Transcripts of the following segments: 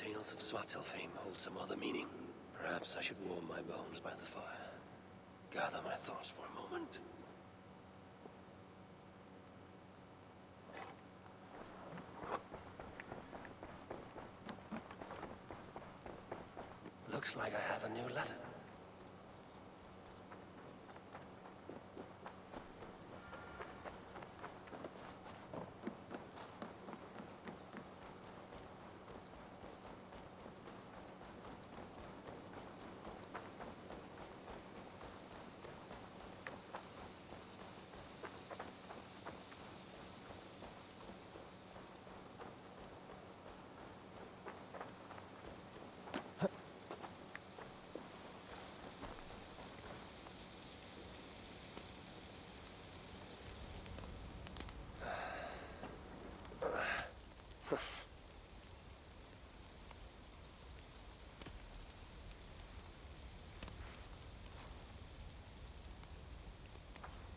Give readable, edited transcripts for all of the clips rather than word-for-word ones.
tales of Svartalfheim hold some other meaning. Perhaps I should warm my bones by the fire. Gather my thoughts for a moment. Looks like I have a new letter.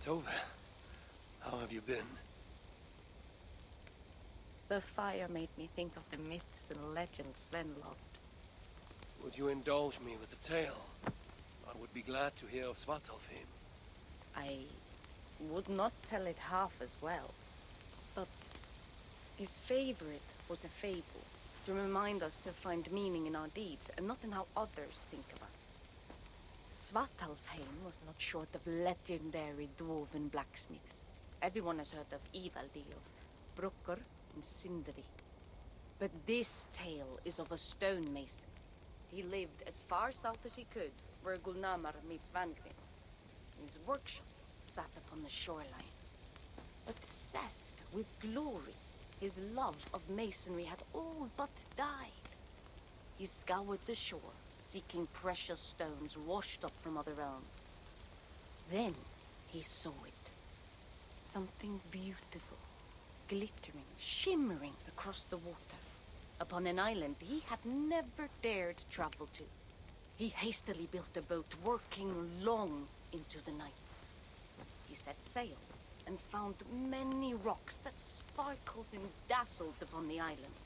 Tove, how have you been? The fire made me think of the myths and legends Sven loved. Would you indulge me with a tale? I would be glad to hear of Svartalfheim. I would not tell it half as well, but his favorite was a fable, to remind us to find meaning in our deeds and not in how others think of us. Svartalfheim was not short of legendary dwarven blacksmiths. Everyone has heard of Ivaldi, of Brucker and Sindri. But this tale is of a stonemason. He lived as far south as he could, where Gulnamar meets Vangrim. His workshop sat upon the shoreline. Obsessed with glory, his love of masonry had all but died. He scoured the shore, seeking precious stones washed up from other realms. Then he saw it. Something beautiful, glittering, shimmering across the water, upon an island he had never dared travel to. He hastily built a boat, working long into the night. He set sail and found many rocks that sparkled and dazzled upon the island.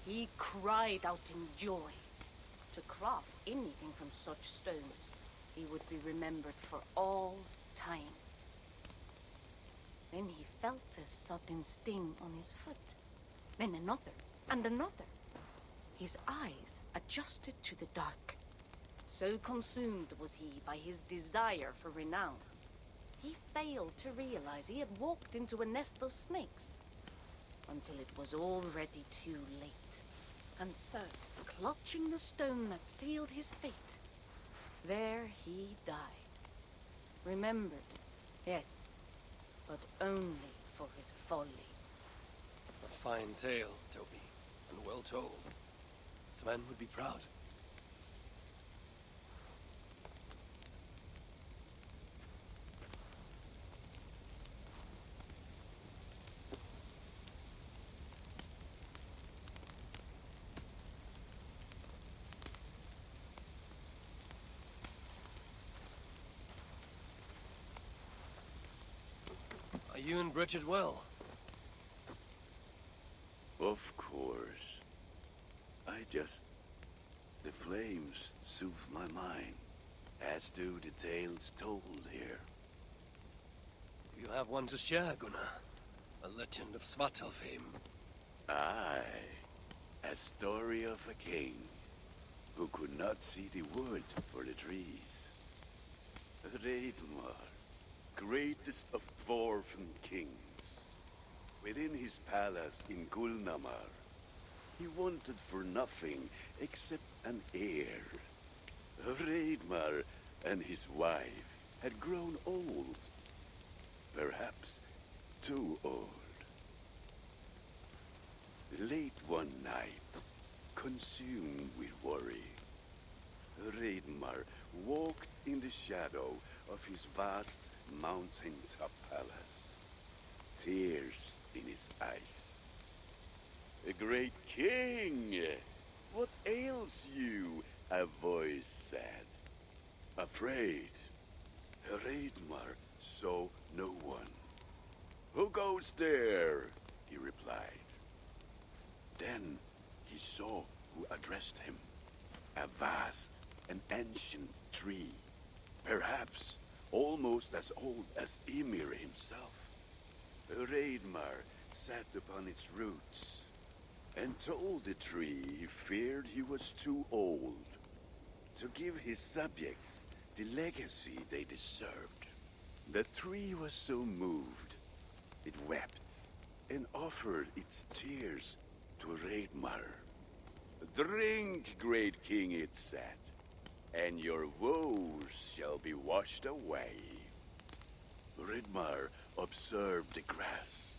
He cried out in joy. To craft anything from such stones, he would be remembered for all time. Then he felt a sudden sting on his foot. Then another, and another. His eyes adjusted to the dark. So consumed was he by his desire for renown, he failed to realize he had walked into a nest of snakes, until it was already too late. And so, clutching the stone that sealed his fate, there he died. Remembered, yes, but only for his folly. A fine tale, Toby, and well told. Sven would be proud. Are you and Bridget well? Of course. The flames soothe my mind, as do the tales told here. You have one to share, Gunnar. A legend of Svartalfheim. Aye, a story of a king who could not see the wood for the trees. Reidmar, greatest of dwarven kings. Within his palace in Gulnamar, he wanted for nothing except an heir. Reidmar and his wife had grown old. Perhaps too old. Late one night, consumed with worry, Reidmar walked in the shadow of his vast mountaintop palace, tears in his eyes. "A great king! What ails you?" a voice said. Afraid, Reidmar saw no one. "Who goes there?" he replied. Then he saw who addressed him. A vast and ancient tree, perhaps almost as old as Ymir himself. Reidmar sat upon its roots and told the tree he feared he was too old to give his subjects the legacy they deserved. The tree was so moved, it wept and offered its tears to Reidmar. "Drink, great king," it said, "and your woes shall be washed away." Reidmar observed the grass,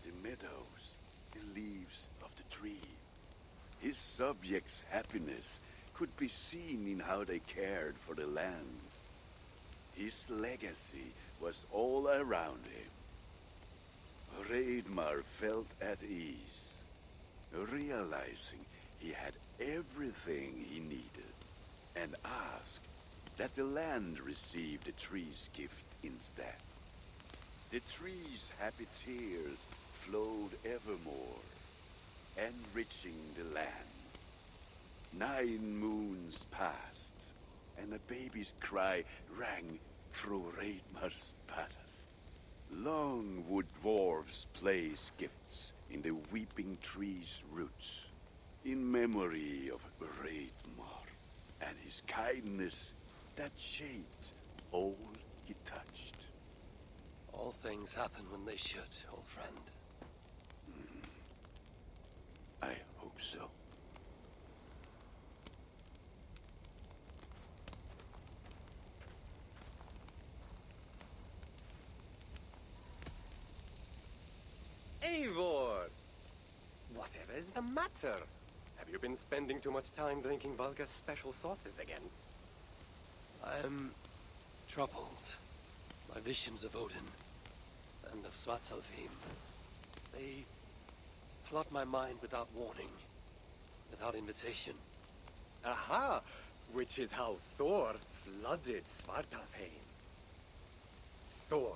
the meadows, the leaves of the tree. His subjects' happiness could be seen in how they cared for the land. His legacy was all around him. Reidmar felt at ease, realizing he had everything he needed, and asked that the land receive the tree's gift instead. The tree's happy tears flowed evermore, enriching the land. 9 moons passed, and a baby's cry rang through Reidmar's palace. Long would dwarves place gifts in the weeping tree's roots, in memory of Reidmar and his kindness that shaped all he touched. All things happen when they should, old friend. I hope so. Eivor! Whatever is the matter? Have you been spending too much time drinking Valga's special sauces again? I'm troubled. My visions of Odin and of Svartalfheim, they flood my mind without warning, without invitation. Aha! Which is how Thor flooded Svartalfheim. Thor,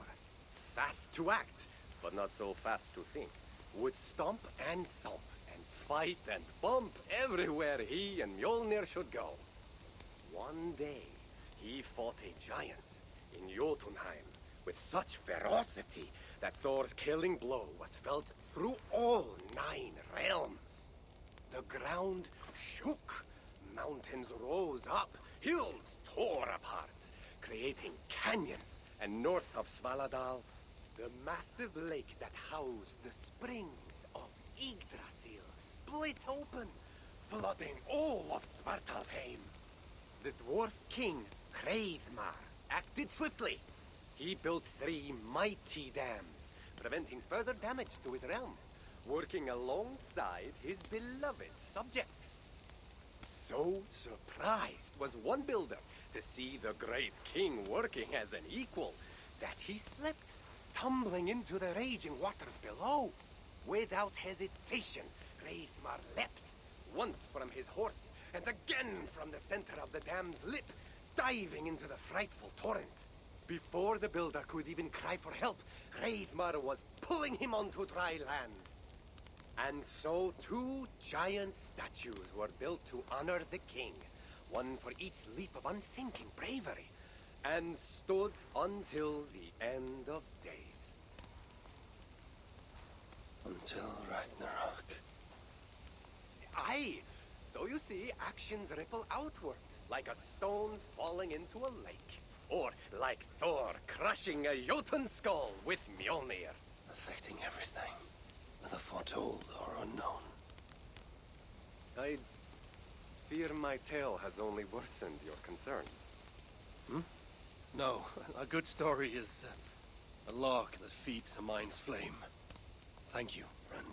fast to act, but not so fast to think, would stomp and thump and fight and bump everywhere he and Mjolnir should go. One day, he fought a giant in Jotunheim with such ferocity that Thor's killing blow was felt through all 9 realms. The ground shook, mountains rose up, hills tore apart, creating canyons, and north of Svaladal, the massive lake that housed the springs of Yggdrasil split open, flooding all of Svartalfheim. The dwarf king, Hreidmar, acted swiftly. He built 3 mighty dams, preventing further damage to his realm, working alongside his beloved subjects. So surprised was one builder to see the great king working as an equal that he slipped, tumbling into the raging waters below. Without hesitation, Hreidmar leapt, once from his horse, and again from the center of the dam's lip, diving into the frightful torrent. Before the builder could even cry for help, Hreidmar was pulling him onto dry land. And so 2 giant statues were built to honor the king, one for each leap of unthinking bravery, and stood until the end of days. Until Ragnarok. Aye! So you see, actions ripple outward, like a stone falling into a lake. Or like Thor crushing a Jotun skull with Mjolnir. Affecting everything, whether foretold or unknown. I fear my tale has only worsened your concerns. No, a good story is a log that feeds a mind's flame. Thank you, friend.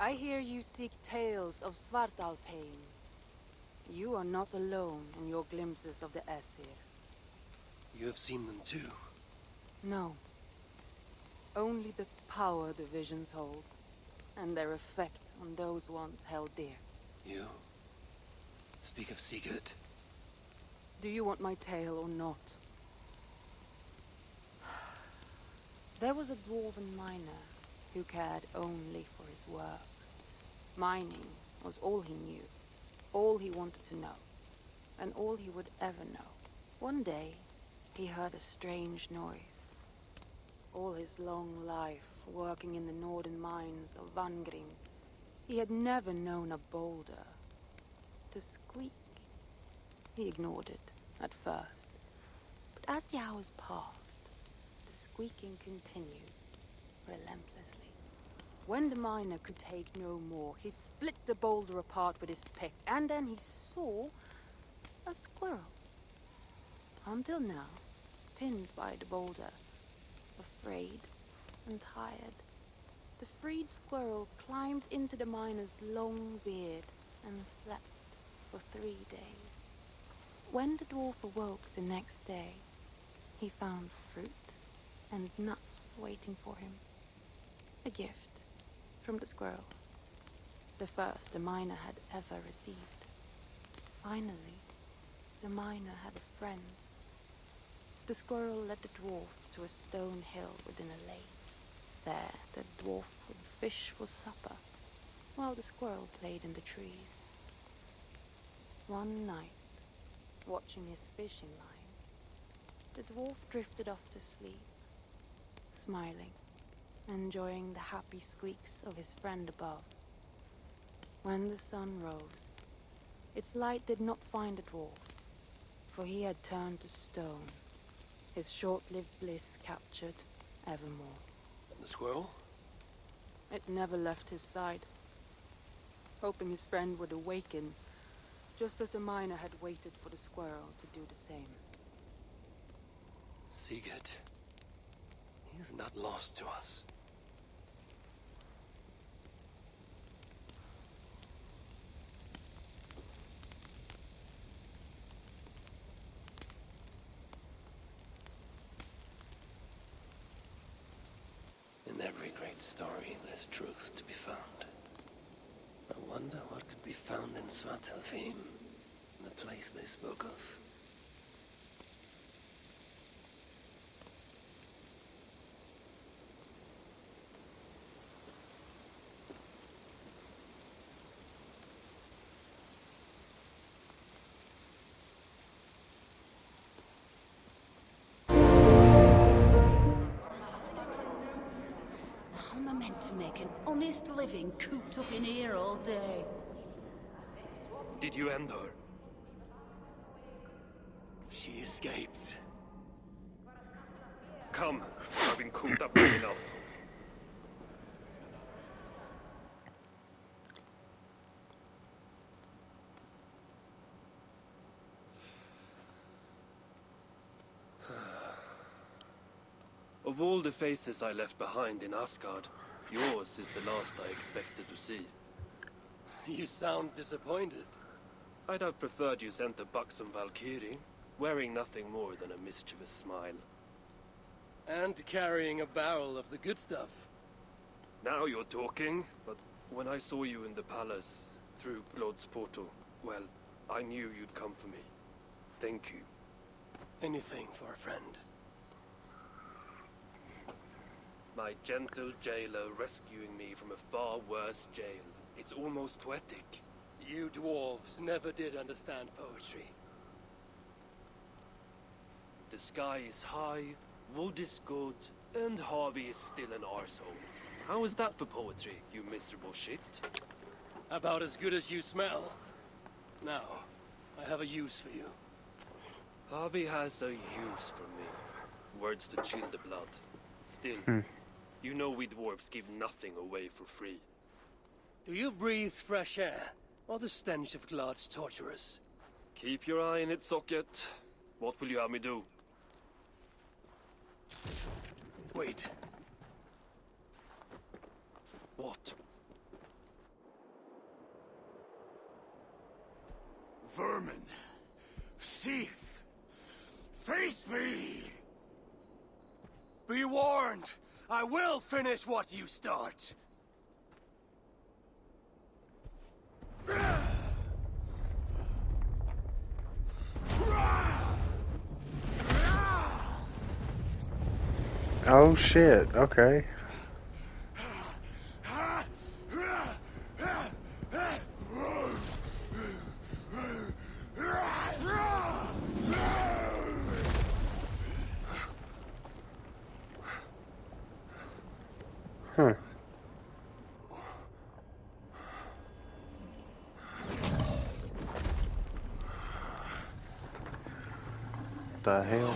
I hear you seek tales of Svartalfheim. You are not alone in your glimpses of the Aesir. You have seen them too. No. Only the power the visions hold, and their effect on those once held dear. You speak of Sigurd. Do you want my tale or not? There was a dwarven miner who cared only for his work. Mining was all he knew, all he wanted to know, and all he would ever know. One day, he heard a strange noise. All his long life, working in the northern mines of Vangring, he had never known a boulder to squeak. He ignored it at first, but as the hours passed, the squeaking continued relentlessly. When the miner could take no more, he split the boulder apart with his pick, and then he saw a squirrel. Until now, pinned by the boulder, afraid and tired, the freed squirrel climbed into the miner's long beard and slept for 3 days. When the dwarf awoke the next day, he found fruit and nuts waiting for him. A gift from the squirrel, the first the miner had ever received. Finally, the miner had a friend. The squirrel led the dwarf to a stone hill within a lake. There, the dwarf would fish for supper, while the squirrel played in the trees. One night, watching his fishing line, the dwarf drifted off to sleep, smiling, enjoying the happy squeaks of his friend above. When the sun rose, its light did not find the dwarf, for he had turned to stone, his short-lived bliss captured evermore. And the squirrel? It never left his side, hoping his friend would awaken, just as the miner had waited for the squirrel to do the same. Sigurd. He is not lost to us. In every great story, there's truth to be found. I wonder what could be found in Svartalfheim, the place they spoke of. How am I meant to make an honest living cooped up in here all day? Did you end her? She escaped. Come, I've been cooped up long enough. Of all the faces I left behind in Asgard, yours is the last I expected to see. You sound disappointed. I'd have preferred you sent a buxom Valkyrie, wearing nothing more than a mischievous smile. And carrying a barrel of the good stuff. Now you're talking, but when I saw you in the palace, through Blood's portal, well, I knew you'd come for me. Thank you. Anything for a friend. My gentle jailer rescuing me from a far worse jail. It's almost poetic. You dwarves never did understand poetry. The sky is high, wood is good, and Harvey is still an arsehole. How is that for poetry, you miserable shit? About as good as you smell. Now, I have a use for you. Harvey has a use for me. Words to chill the blood. Still, you know we dwarves give nothing away for free. Do you breathe fresh air, or the stench of Glad's torturers? Keep your eye in its socket. What will you have me do? Wait. What? Vermin! Thief! Face me! Be warned! I will finish what you start. Oh shit, okay. Huh. The hell?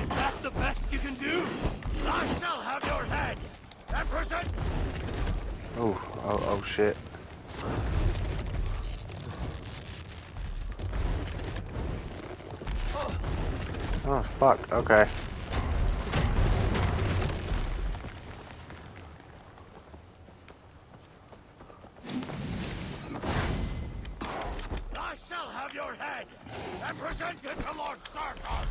Is that the best you can do? I shall have your head! Empress! Oh shit. Oh fuck, okay. I shall have your head! And present it to Lord Sarkar!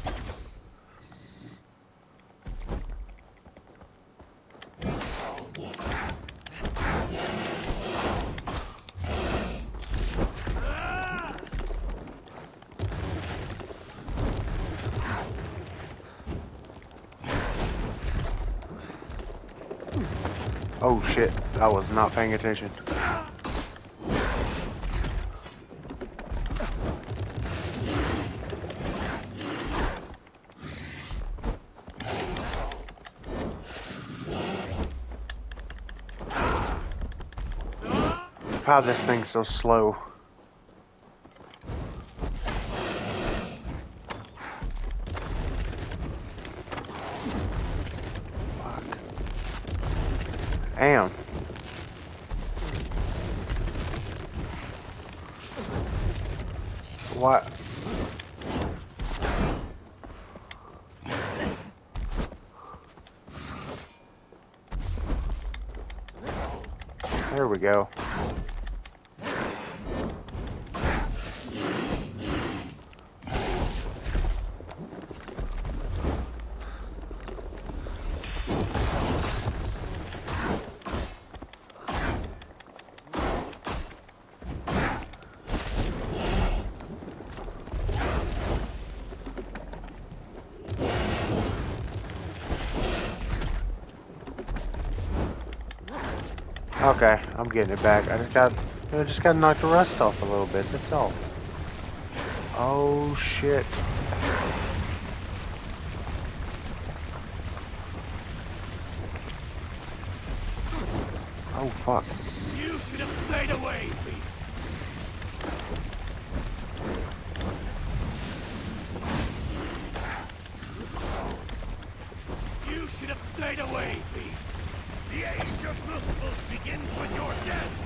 Oh shit, I was not paying attention. How this thing's so slow. Fuck. Damn. What? There we go. Okay, I'm getting it back. I just got to knock the rust off a little bit. That's all. Oh shit. Oh fuck. You should have stayed away, Beast! You should have stayed away, Beast! The age of Lustful begins with your death!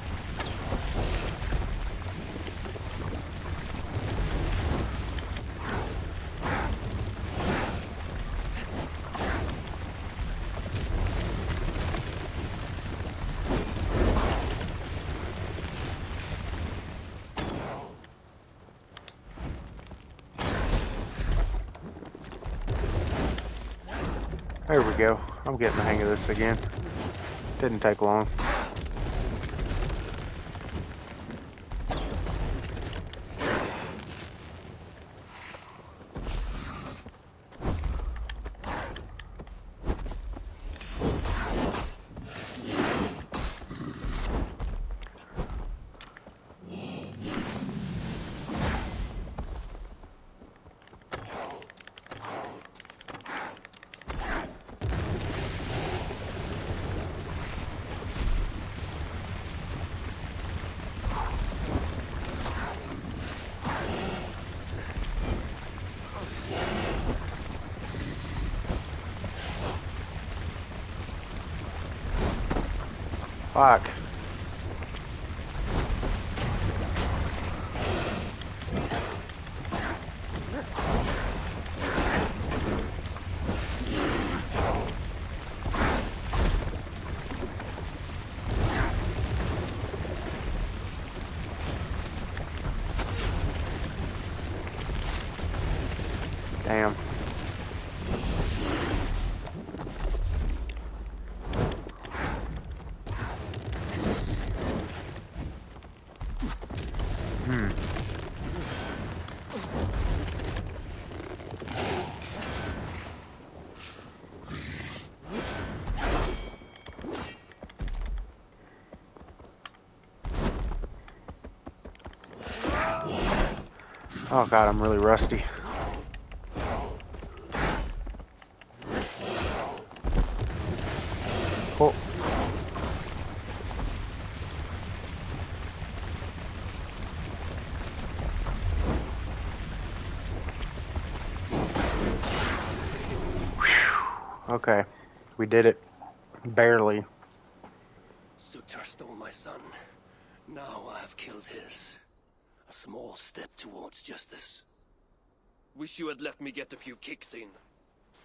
There we go. I'm getting the hang of this again. Didn't take long. Fuck. Oh god, I'm really rusty. Oh. Okay, we did it. Barely. Sutur stole my son. Now I have killed his. A small step towards justice. Wish you had let me get a few kicks in.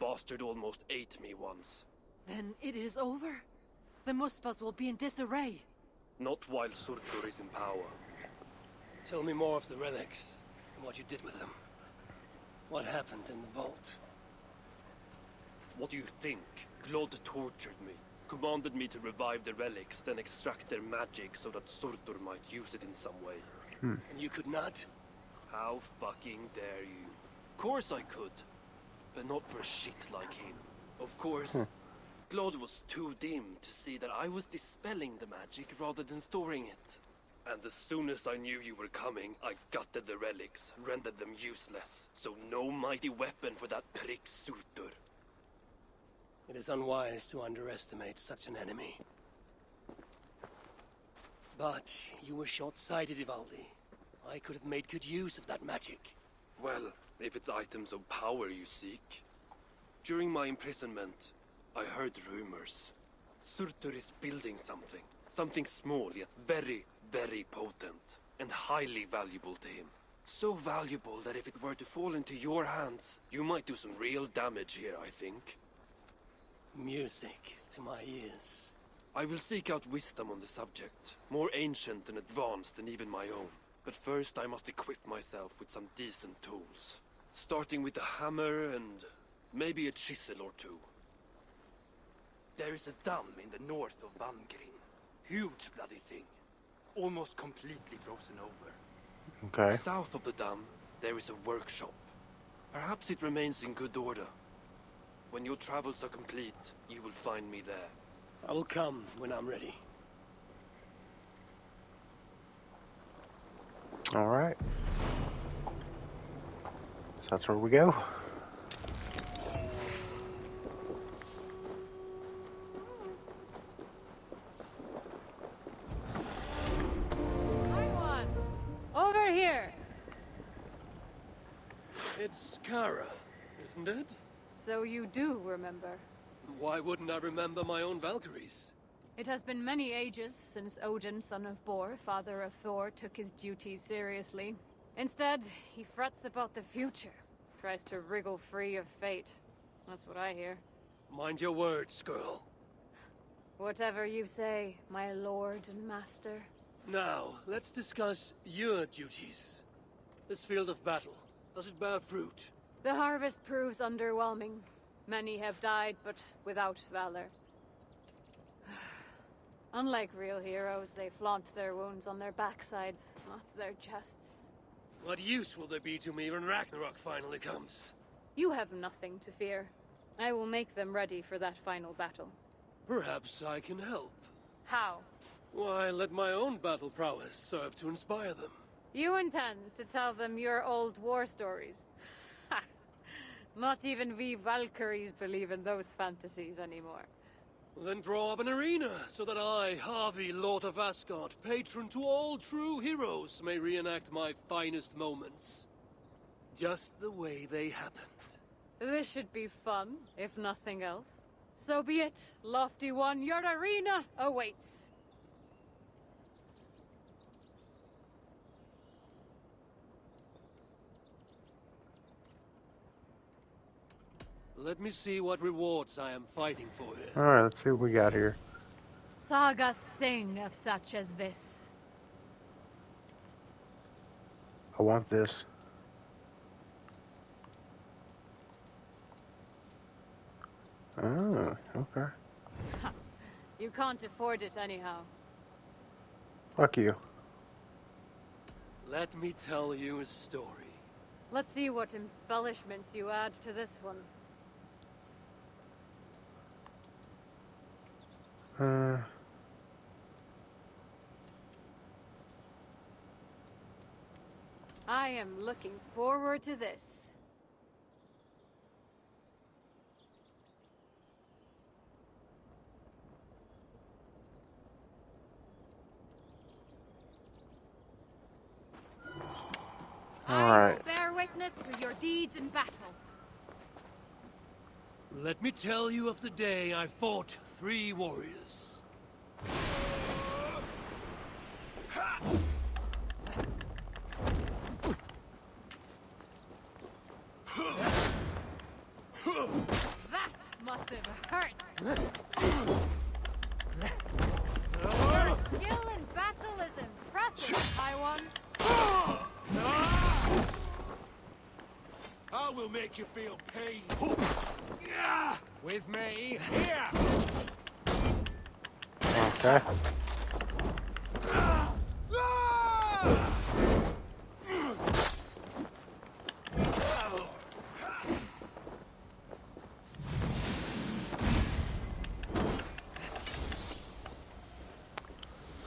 Bastard almost ate me once. Then it is over? The Muspas will be in disarray. Not while Surtur is in power. Tell me more of the relics, and what you did with them. What happened in the vault? What do you think? Glod tortured me. Commanded me to revive the relics, then extract their magic so that Surtur might use it in some way. And you could not? How fucking dare you? Of course I could. But not for a shit like him. Of course. Glod was too dim to see that I was dispelling the magic rather than storing it. And as soon as I knew you were coming, I gutted the relics, rendered them useless. So no mighty weapon for that prick Surtur. It is unwise to underestimate such an enemy. But you were short-sighted, Ivaldi. I could have made good use of that magic. Well, if it's items of power you seek. During my imprisonment, I heard rumors. Surtur is building something. Something small, yet very, very potent. And highly valuable to him. So valuable that if it were to fall into your hands, you might do some real damage here, I think. Music to my ears. I will seek out wisdom on the subject. More ancient and advanced than even my own. But first I must equip myself with some decent tools. Starting with a hammer and maybe a chisel or two. There is a dam in the north of Vangrin. Huge bloody thing. Almost completely frozen over. Okay. South of the dam, there is a workshop. Perhaps it remains in good order. When your travels are complete, you will find me there. I will come when I'm ready. Alright. So that's where we go. Everyone, over here. It's Kara, isn't it? So you do remember. Why wouldn't I remember my own Valkyries? It has been many ages since Odin, son of Bor, father of Thor, took his duties seriously. Instead, he frets about the future. Tries to wriggle free of fate. That's what I hear. Mind your words, girl. Whatever you say, my lord and master. Now, let's discuss your duties. This field of battle, does it bear fruit? The harvest proves underwhelming. Many have died, but without valor. Unlike real heroes, they flaunt their wounds on their backsides, not their chests. What use will there be to me when Ragnarok finally comes? You have nothing to fear. I will make them ready for that final battle. Perhaps I can help. How? Why, let my own battle prowess serve to inspire them. You intend to tell them your old war stories? Ha! Not even we Valkyries believe in those fantasies anymore. Then draw up an arena, so that I, Harvey, Lord of Asgard, patron to all true heroes, may reenact my finest moments. Just the way they happened. This should be fun, if nothing else. So be it, Lofty One, your arena awaits. Let me see what rewards I am fighting for here. Alright, let's see what we got here. Sagas sing of such as this. I want this. Oh, okay. You can't afford it anyhow. Fuck you. Let me tell you a story. Let's see what embellishments you add to this one. I am looking forward to this. I will bear witness to your deeds in battle. Let me tell you of the day I fought 3 warriors. That must have hurt. Your skill in battle is impressive, my one. I will make you feel pain. With me, here! Okay.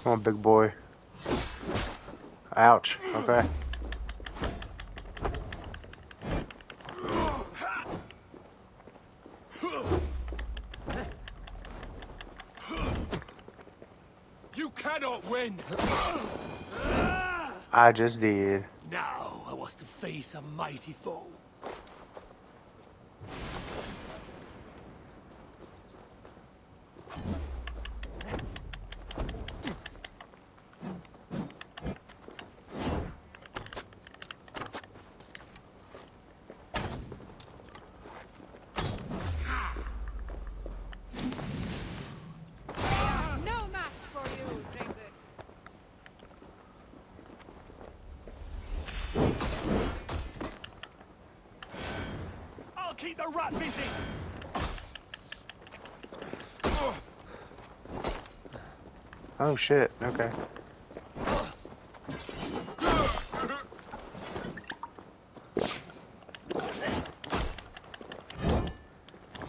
Come on, big boy. Ouch. Okay. You cannot win! I just did. Now I was to face a mighty foe. No match for you, Drinker. I'll keep the rat busy! Oh shit. Okay.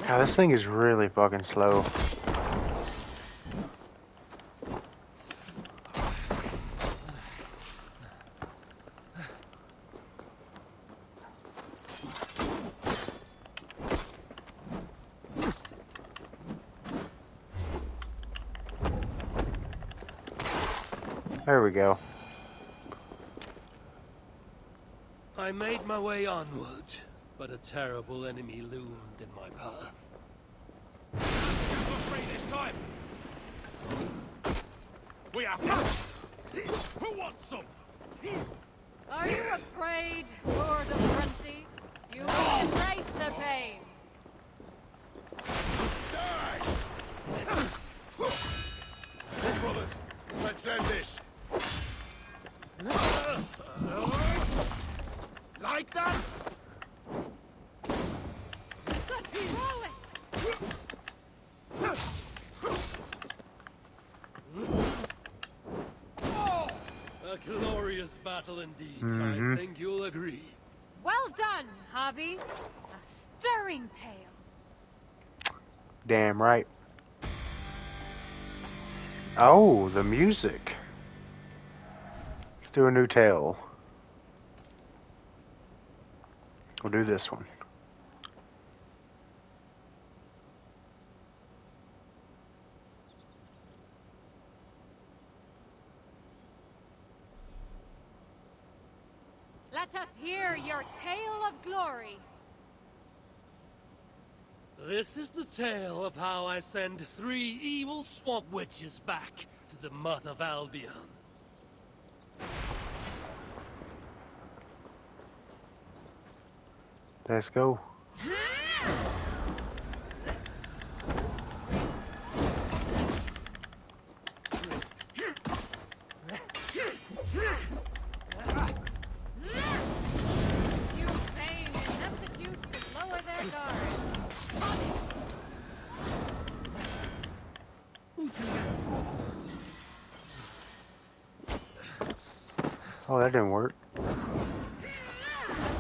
God, this thing is really fucking slow. There we go. I made my way onward, but a terrible enemy loomed in my path. We're free this time! We are first! Who wants some? Are you afraid, Lord of Frenzy? You will embrace the pain. Die! Brothers, let's end this. Like that? Such prowess! A glorious battle indeed, I think you'll agree. Well done, Javi. A stirring tale. Damn right. Oh, the music. Let's do a new tale. We'll do this one. Let us hear your tale of glory. This is the tale of how I send 3 evil swamp witches back to the mud of Albion. Let's go. You feign ineptitude to lower their guard. Oh, that didn't work. The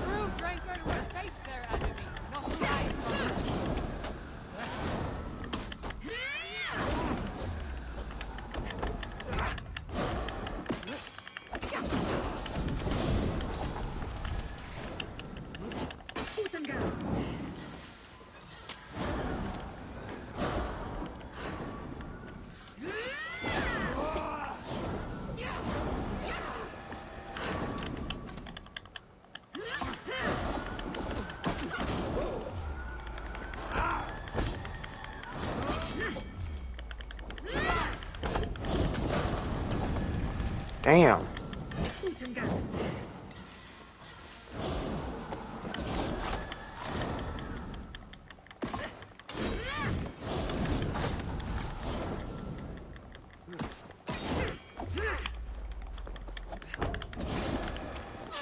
true drinker will face their enemy, not hide from it. Damn.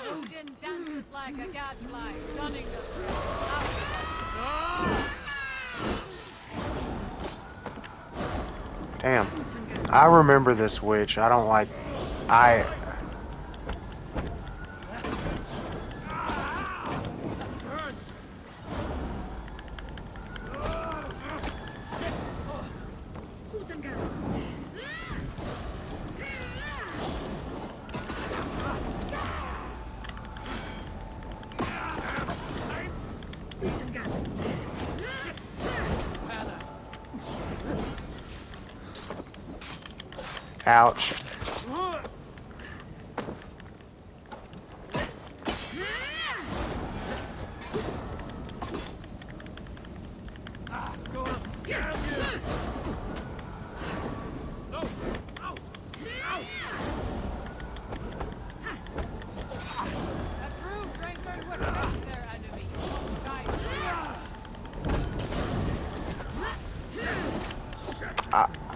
Odin dances like a gadfly, gunning the threat. Damn. I remember this witch. I don't like... I... Ouch.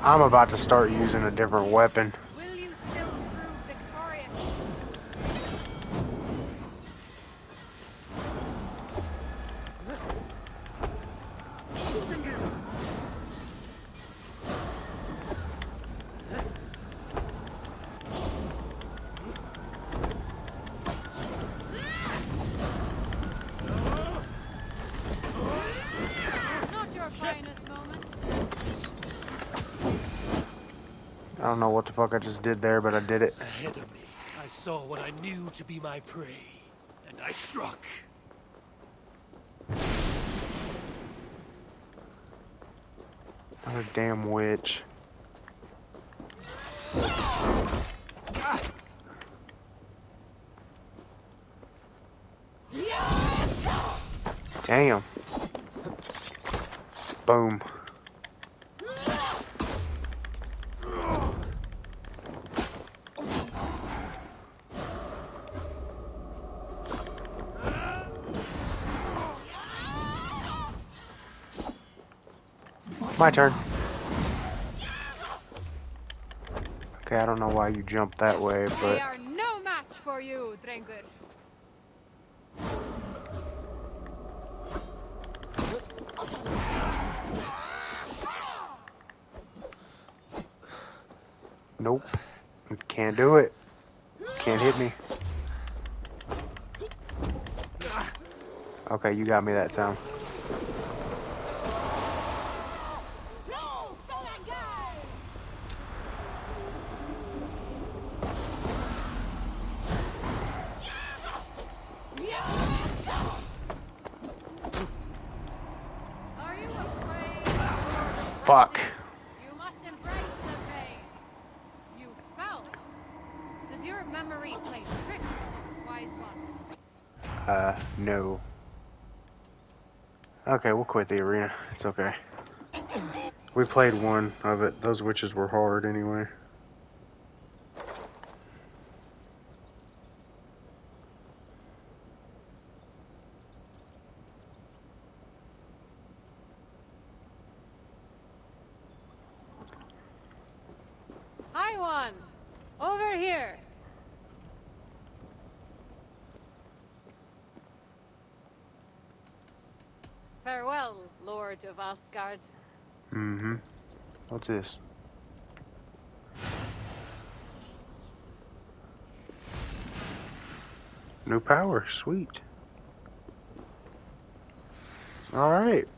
I'm about to start using a different weapon. Will you still prove victorious? Not your finest moment. I don't know what the fuck I just did there, but I did it. Ahead of me, I saw what I knew to be my prey, and I struck. Another damn witch. Damn. Boom. My turn. Okay, I don't know why you jumped that way, They but... are no match for you, Drengur. Nope. Can't do it. Can't hit me. Okay, you got me that time. Are you afraid? Fuck. You must embrace the pain. You fell. Does your memory play tricks, wise one? No. Okay, we'll quit the arena. It's okay. We played one of it. Those witches were hard anyway. Hi, one. Over here. Farewell, Lord of Asgard. Mm-hmm. What's this? New power. Sweet. Alright.